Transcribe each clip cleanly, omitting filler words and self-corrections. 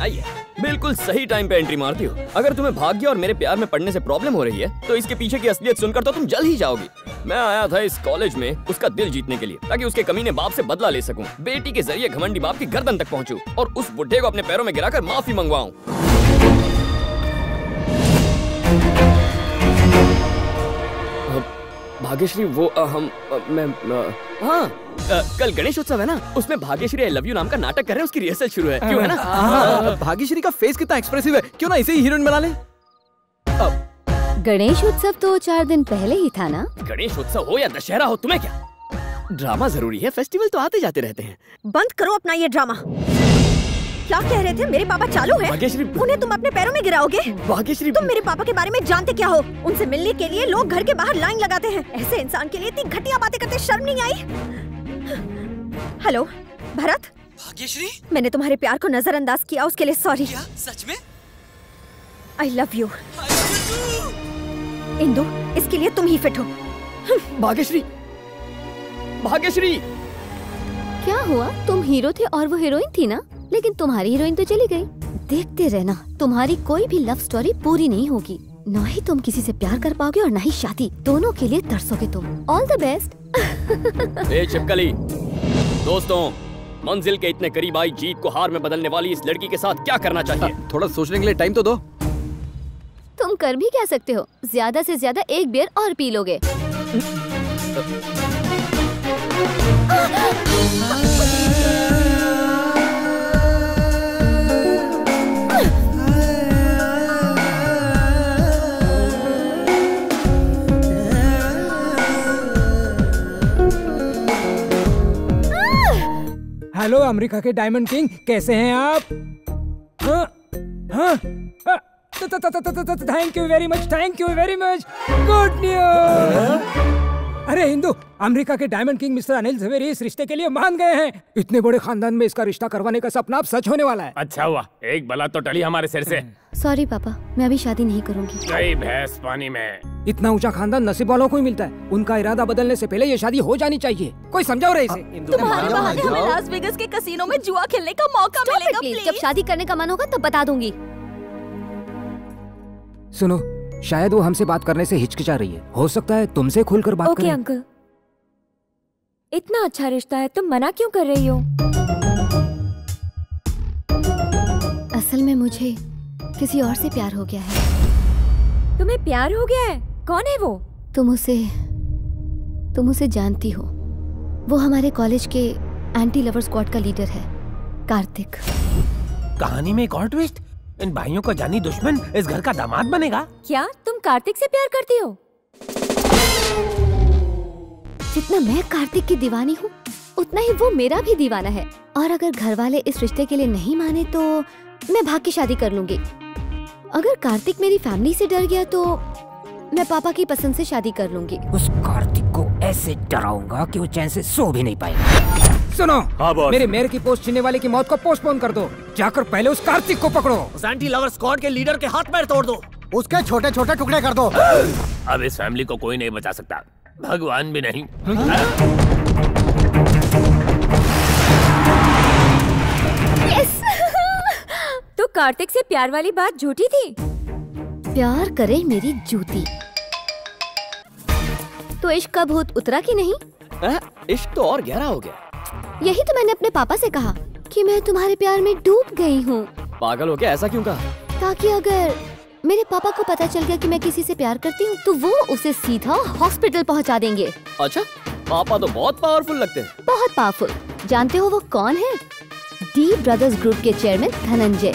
आई है। बिल्कुल सही टाइम पे एंट्री मारती हो। अगर तुम्हें भाग्य और मेरे प्यार में पढ़ने से प्रॉब्लम हो रही है तो इसके पीछे की असलियत सुनकर तो तुम जल ही जाओगी। मैं आया था इस कॉलेज में उसका दिल जीतने के लिए, ताकि उसके कमीने बाप से बदला ले सकूं, बेटी के जरिए घमंडी बाप की गर्दन तक पहुंचूं और उस बुढ़े को अपने पैरों में गिराकर माफी मंगवाऊं। भाग्यश्री वो कल गणेश उत्सव है ना, उसमें भाग्यश्री आई लव यू नाम का नाटक कर रहे हैं, उसकी रिहर्सल शुरू है। क्यों है ना? भाग्यश्री का फेस कितना एक्सप्रेसिव है, क्यों ना इसे ही हीरोइन बना ले। गणेश उत्सव तो 4 दिन पहले ही था ना। गणेश उत्सव हो या दशहरा हो, तुम्हें क्या? ड्रामा जरूरी है, फेस्टिवल तो आते जाते रहते हैं। बंद करो अपना ये ड्रामा। क्या कह रहे थे? मेरे पापा चालू है? भाग्यश्री, उन्हें तुम अपने पैरों में गिराओगे? भाग्यश्री, तुम मेरे पापा के बारे में जानते क्या हो? उनसे मिलने के लिए लोग घर के बाहर लाइन लगाते हैं। ऐसे इंसान के लिए इतनी घटिया बातें करते शर्म नहीं आई? हेलो भरत। भाग्यश्री, मैंने तुम्हारे प्यार को नजरअंदाज किया, उसके लिए सॉरी। क्या सच में? I love you. इंदु, इसके लिए तुम ही फिट हो। भाग्यश्री, भाग्यश्री, क्या हुआ? तुम हीरो थे और वो हीरोइन थी ना, लेकिन तुम्हारी हीरोइन तो चली गई। देखते रहना, तुम्हारी कोई भी लव स्टोरी पूरी नहीं होगी। ना ही तुम किसी से प्यार कर पाओगे और ना ही शादी, दोनों के लिए तरसोगे तुम। All the best. ए छिपकली, दोस्तों, मंजिल के इतने करीब आई जीत को हार में बदलने वाली इस लड़की के साथ क्या करना चाहिए? थोड़ा सोचने के लिए टाइम तो दो। तुम कर भी क्या सकते हो? ज्यादा से ज्यादा एक बियर और पी लोगे। हेलो अमेरिका के डायमंड किंग, कैसे हैं आप? Thank you very much, thank you very much. Good news. अरे हिंदू, अमेरिका के diamond king mister Anil Jhaveri इस रिश्ते के लिए मान गए हैं। इतने बड़े खानदान में इसका रिश्ता करवाने का सपना अब सच होने वाला है। अच्छा हुआ, एक बला तो टली हमारे सिर से। सॉरी पापा, मैं अभी शादी नहीं करूंगी। गई भैंस पानी में। इतना ऊंचा खानदान नसीब वालों को ही मिलता है। उनका इरादा बदलने से पहले ये शादी हो जानी चाहिए। कोई समझाओ रहे इसे। तुम्हारे बहाने हमें लास वेगस के कसीनो में जुआ खेलने का मौका मिलेगा। प्लीज, जब शादी करने का मन होगा तब बता दूंगी। सुनो, शायद वो हमसे बात करने से हिचकिचा रही है। हो सकता है तुमसे खुलकर बात करें। ओके अंकल, इतना अच्छा रिश्ता है, तुम मना क्यों कर रही हो? असल में मुझे किसी और से प्यार हो गया है। तुम्हें प्यार हो गया है? कौन है वो? तुम उसे जानती हो। वो हमारे कॉलेज के एंटी लवर स्क्वाड का लीडर है, कार्तिक। कहानी में एक और ट्विस्ट। इन भाइयों का जानी दुश्मन इस घर का दामाद बनेगा। क्या तुम कार्तिक से प्यार करती हो? जितना मैं कार्तिक की दीवानी हूँ, उतना ही वो मेरा भी दीवाना है। और अगर घर वाले इस रिश्ते के लिए नहीं माने तो मैं भाग के शादी कर लूंगी। अगर कार्तिक मेरी फैमिली से डर गया तो मैं पापा की पसंद से शादी कर लूंगी। उस कार्तिक को ऐसे डराऊंगा कि वो चैन से सो भी नहीं पाएगा। सुनो, हाँ बॉस। मेरे मेयर की पोस्ट छीनने वाले की मौत को पोस्टपोन कर दो। जाकर पहले उस कार्तिक को पकड़ो। उस एंटी लवर स्क्वाड के लीडर के हाथ पैर तोड़ दो। उसके छोटे छोटे टुकड़े कर दो। अब इस फैमिली को कोई नहीं बचा सकता, भगवान भी नहीं। यस। तो कार्तिक से प्यार वाली बात झूठी थी? प्यार करे मेरी जूती, तो इश्क का भूत उतरा कि नहीं? इश्क तो और गहरा हो गया। यही तो मैंने अपने पापा से कहा कि मैं तुम्हारे प्यार में डूब गई हूँ। पागल हो गया? ऐसा क्यों कहा? ताकि अगर मेरे पापा को पता चल गया कि मैं किसी से प्यार करती हूँ तो वो उसे सीधा हॉस्पिटल पहुँचा देंगे। अच्छा, पापा तो बहुत पावरफुल लगते हैं। बहुत पावरफुल। जानते हो वो कौन है? डी ब्रदर्स ग्रुप के चेयरमैन धनंजय।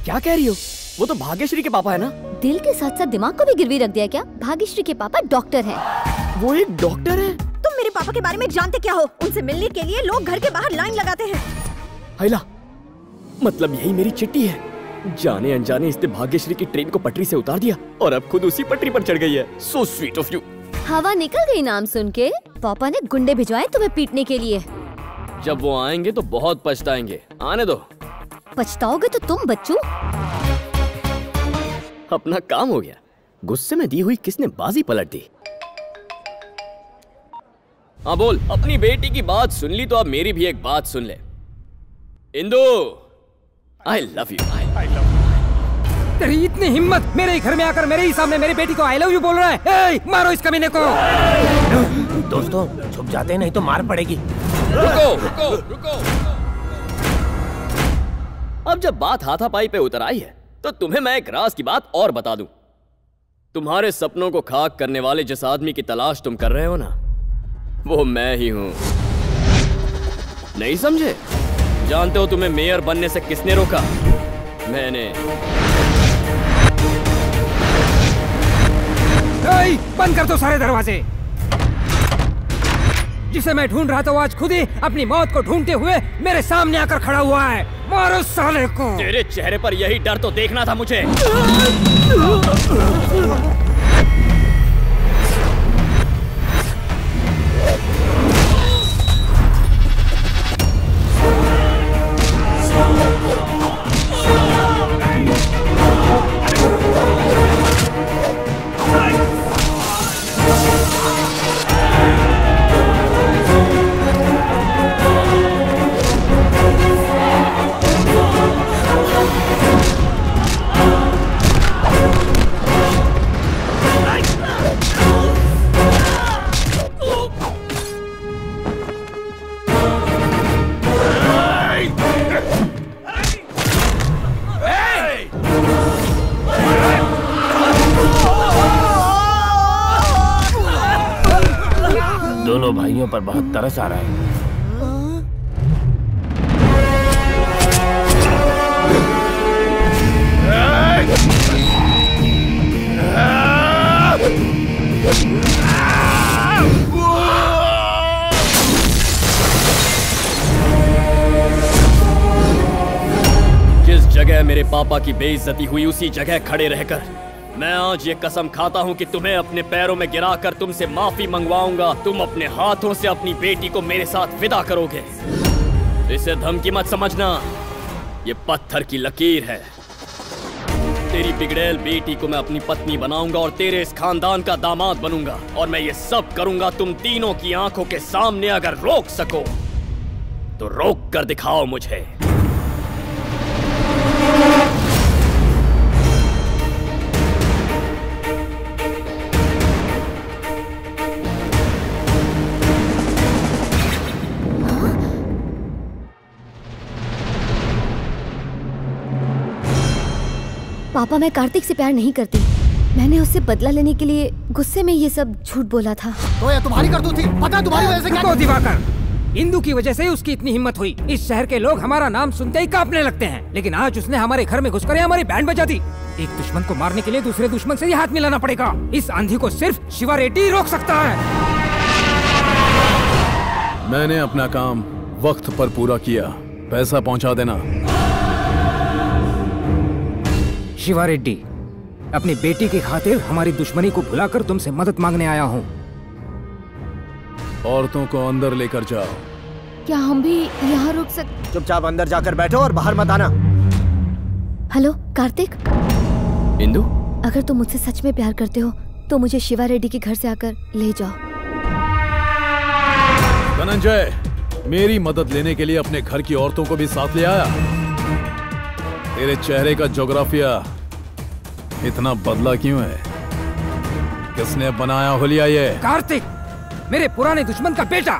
क्या कह रही हो? वो तो भाग्यश्री के पापा है ना? दिल के साथ साथ दिमाग को भी गिरवी रख दिया क्या? भाग्यश्री के पापा डॉक्टर हैं। वो एक डॉक्टर है? तुम मेरे पापा के बारे में जानते क्या हो? उनसे मिलने के लिए लोग घर के बाहर लाइन लगाते हैं। हैला, मतलब यही मेरी चिट्ठी है। जाने अनजाने इसने भाग्यश्री की ट्रेन को पटरी से उतार दिया और अब खुद उसी पटरी पर चढ़ गई है। So sweet of you. हवा निकल गई नाम सुन के। पापा ने गुंडे भिजवाए तुम्हें पीटने के लिए। जब वो आएंगे तो बहुत पछताएंगे। आने दो। पछताओगे तो तुम बच्चू। अपना काम हो गया। गुस्से में दी हुई किसने बाजी पलट दी। हाँ बोल। अपनी बेटी की बात सुन ली तो अब मेरी भी एक बात सुन ले। Indu, I love you. तेरी इतनी हिम्मत, मेरे ही घर में आकर मेरे ही सामने मेरी बेटी को आई लव यू बोल रहा है। मारो इस कमीने को। दोस्तों छुप जाते हैं, नहीं तो मार पड़ेगी। रुको रुको रुको। अब जब बात हाथापाई पे उतर आई है तो तुम्हें मैं एक राज की बात और बता दूं। तुम्हारे सपनों को खाक करने वाले जिस आदमी की तलाश तुम कर रहे हो ना, वो मैं ही हूं। नहीं समझे? जानते हो तुम्हें मेयर बनने से किसने रोका? मैंने। बंद कर दो सारे दरवाजे। जिसे मैं ढूंढ रहा था वो आज खुद ही अपनी मौत को ढूंढते हुए मेरे सामने आकर खड़ा हुआ है। मारो साले को। तेरे चेहरे पर यही डर तो देखना था मुझे। दोनों भाइयों पर बहुत तरस आ रहा है। जिस जगह मेरे पापा की बेइज्जती हुई उसी जगह खड़े रहकर मैं आज ये कसम खाता हूँ कि तुम्हें अपने पैरों में गिराकर तुमसे माफी मंगवाऊंगा। तुम अपने हाथों से अपनी बेटी को मेरे साथ विदा करोगे। इसे धमकी मत समझना, ये पत्थर की लकीर है। तेरी बिगड़ैल बेटी को मैं अपनी पत्नी बनाऊंगा और तेरे इस खानदान का दामाद बनूंगा। और मैं ये सब करूंगा तुम तीनों की आंखों के सामने। अगर रोक सको तो रोक कर दिखाओ मुझे। पापा, मैं कार्तिक से प्यार नहीं करती। मैंने उससे बदला लेने के लिए गुस्से में ये सब झूठ बोला था। तो ये तुम्हारी करतूत थी? पता तुम्हारी वजह से क्या? दिवाकर, इंदु की वजह से उसकी इतनी हिम्मत हुई। इस शहर के लोग हमारा नाम सुनते ही कांपने लगते हैं। लेकिन आज उसने हमारे घर में घुसकर हमारी बैंड बजा दी। एक दुश्मन को मारने के लिए दूसरे दुश्मन से ही हाथ मिलाना पड़ेगा। इस आंधी को सिर्फ शिवा रेड्डी रोक सकता है। मैंने अपना काम वक्त पर पूरा किया। पैसा पहुंचा देना। शिवा रेड्डी, अपनी बेटी की खातिर हमारी दुश्मनी को भुलाकर तुमसे मदद मांगने आया हूँ। औरतों को अंदर लेकर जाओ। क्या हम भी यहाँ रुक सकते? चुपचाप अंदर जाकर बैठो और बाहर मत आना। हेलो कार्तिक। इंदु, अगर तुम मुझसे सच में प्यार करते हो तो मुझे शिवा रेड्डी के घर से आकर ले जाओ। धनंजय, मेरी मदद लेने के लिए अपने घर की औरतों को भी साथ ले आया। तेरे चेहरे का ज्योग्राफिया इतना बदला क्यों है? किसने बनाया हुलिया ये? कार्तिक, मेरे पुराने दुश्मन का बेटा।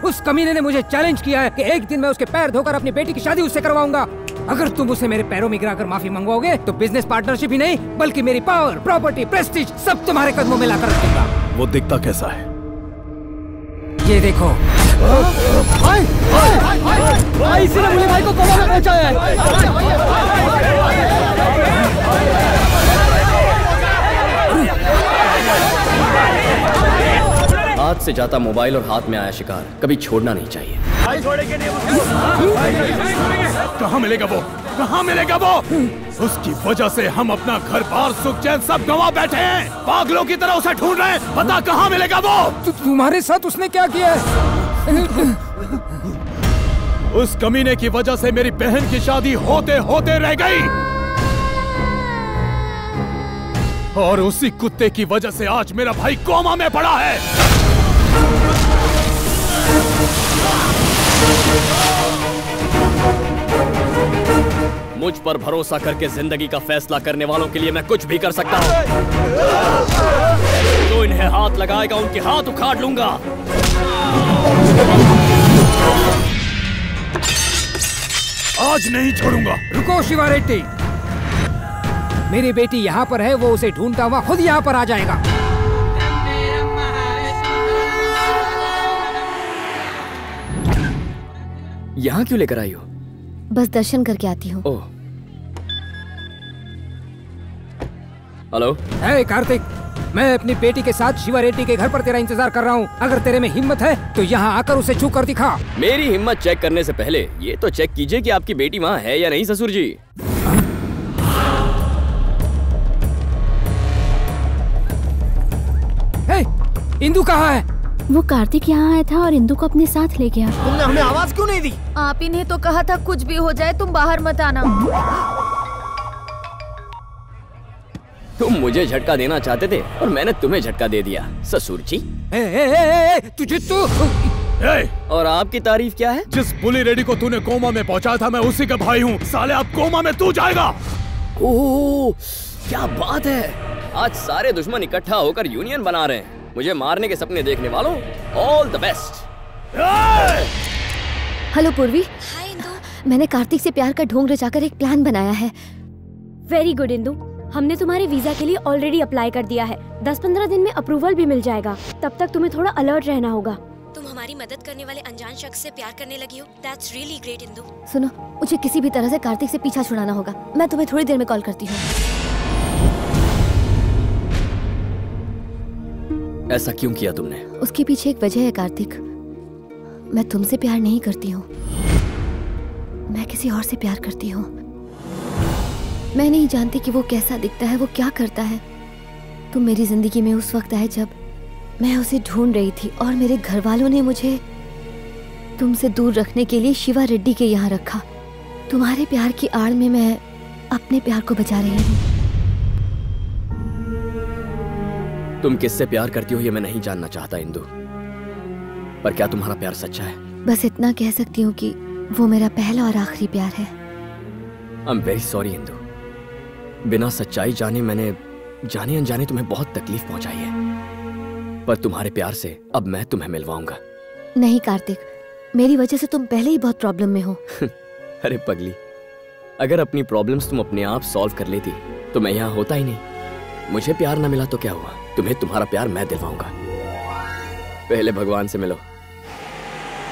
उस कमीने ने मुझे चैलेंज किया है कि एक दिन मैं उसके पैर धोकर अपनी बेटी की शादी उससे करवाऊंगा। अगर तुम उसे मेरे पैरों में गिराकर माफी मंगवाओगे तो बिजनेस पार्टनरशिप ही नहीं बल्कि मेरी पावर, प्रॉपर्टी, प्रेस्टीज सब तुम्हारे कदमों में लाकर रख दूंगा। वो दिखता कैसा है? ये देखो। इसी ने मुझे भाई को कोमा में पहुंचाया है। हाथ से जाता मोबाइल और हाथ में आया शिकार कभी छोड़ना नहीं चाहिए। कहाँ मिलेगा वो? कहाँ मिलेगा वो? उसकी वजह से हम अपना घर बार सुख चैन सब गंवा बैठे हैं। पागलों की तरह उसे ढूंढ रहे हैं। पता कहाँ मिलेगा वो? तुम्हारे साथ उसने क्या किया है? उस कमीने की वजह से मेरी बहन की शादी होते होते रह गई और उसी कुत्ते की वजह से आज मेरा भाई कोमा में पड़ा है। मुझ पर भरोसा करके जिंदगी का फैसला करने वालों के लिए मैं कुछ भी कर सकता हूँ। जो इन्हें हाथ लगाएगा उनके हाथ उखाड़ लूंगा। आज नहीं छोड़ूंगा। रुको शिवा रेड्डी, मेरी बेटी यहाँ पर है, वो उसे ढूंढता हुआ खुद यहाँ पर आ जाएगा। यहाँ क्यों लेकर आई हो? बस दर्शन करके आती हूँ। ओह, हेलो। हे कार्तिक, मैं अपनी बेटी के साथ शिवा रेड्डी के घर पर तेरा इंतजार कर रहा हूँ। अगर तेरे में हिम्मत है तो यहाँ आकर उसे छू कर दिखा। मेरी हिम्मत चेक करने से पहले ये तो चेक कीजिए कि आपकी बेटी वहाँ है या नहीं ससुर जी। हे, इंदु कहाँ है? वो कार्तिक यहाँ आया था और इंदु को अपने साथ ले गया। तुमने हमें आवाज क्यों नहीं दी? आप ही ने तो कहा था कुछ भी हो जाए तुम बाहर मत आना। तुम मुझे झटका देना चाहते थे और मैंने तुम्हें झटका दे दिया ससुर जी। तुझे तो और आपकी तारीफ क्या है? जिस बुली रेडी को तूने कोमा में पहुंचाया था मैं उसी का भाई हूँ। साले अब कोमा में तू जाएगा। ओह, क्या बात है। आज सारे दुश्मन इकट्ठा होकर यूनियन बना रहे हैं। मुझे मारने के सपने देखने वालों, ऑल द बेस्ट। हेलो पूर्वी। हाय इंदु। मैंने कार्तिक से प्यार का ढोंग रचाकर एक प्लान बनाया है। वेरी गुड इंदु, हमने तुम्हारे वीजा के लिए ऑलरेडी अप्लाई कर दिया है। 10-15 दिन में अप्रूवल भी मिल जाएगा। तब तक तुम्हें थोड़ा अलर्ट रहना होगा। तुम हमारी मदद करने वाले अनजान शख्स से प्यार करने लगी हो। That's really great Indu. सुनो, मुझे किसी भी तरह से कार्तिक से पीछा छुड़ाना होगा। मैं तुम्हें थोड़ी देर में कॉल करती हूँ। ऐसा क्यों किया तुमने? उसके पीछे एक वजह है कार्तिक। मैं तुमसे प्यार नहीं करती हूँ, मैं किसी और से प्यार करती हूँ। मैं नहीं जानती कि वो कैसा दिखता है, वो क्या करता है। तुम मेरी जिंदगी में उस वक्त आए जब मैं उसे ढूंढ रही थी और मेरे घर वालों ने मुझे तुमसे दूर रखने के लिए शिवा रेड्डी के यहाँ रखा। तुम्हारे प्यार की आड़ में मैं अपने प्यार को बचा रही हूँ। तुम किससे प्यार करती हो ये मैं नहीं जानना चाहता इंदु, पर क्या तुम्हारा प्यार सच्चा है? बस इतना कह सकती हूँ कि वो मेरा पहला और आखिरी प्यार है। I am very sorry Indu. बिना सच्चाई जाने मैंने जाने अनजाने तुम्हें बहुत तकलीफ पहुंचाई है, पर तुम्हारे प्यार से अब मैं तुम्हें मिलवाऊंगा। नहीं कार्तिक, मेरी वजह से तुम पहले ही बहुत प्रॉब्लम में हो। अरे पगली, अगर अपनी प्रॉब्लम्स तुम अपने आप सॉल्व कर लेती तो मैं यहाँ होता ही नहीं। मुझे प्यार न मिला तो क्या हुआ, तुम्हें तुम्हारा प्यार मैं दिलवाऊंगा। पहले भगवान से मिलो।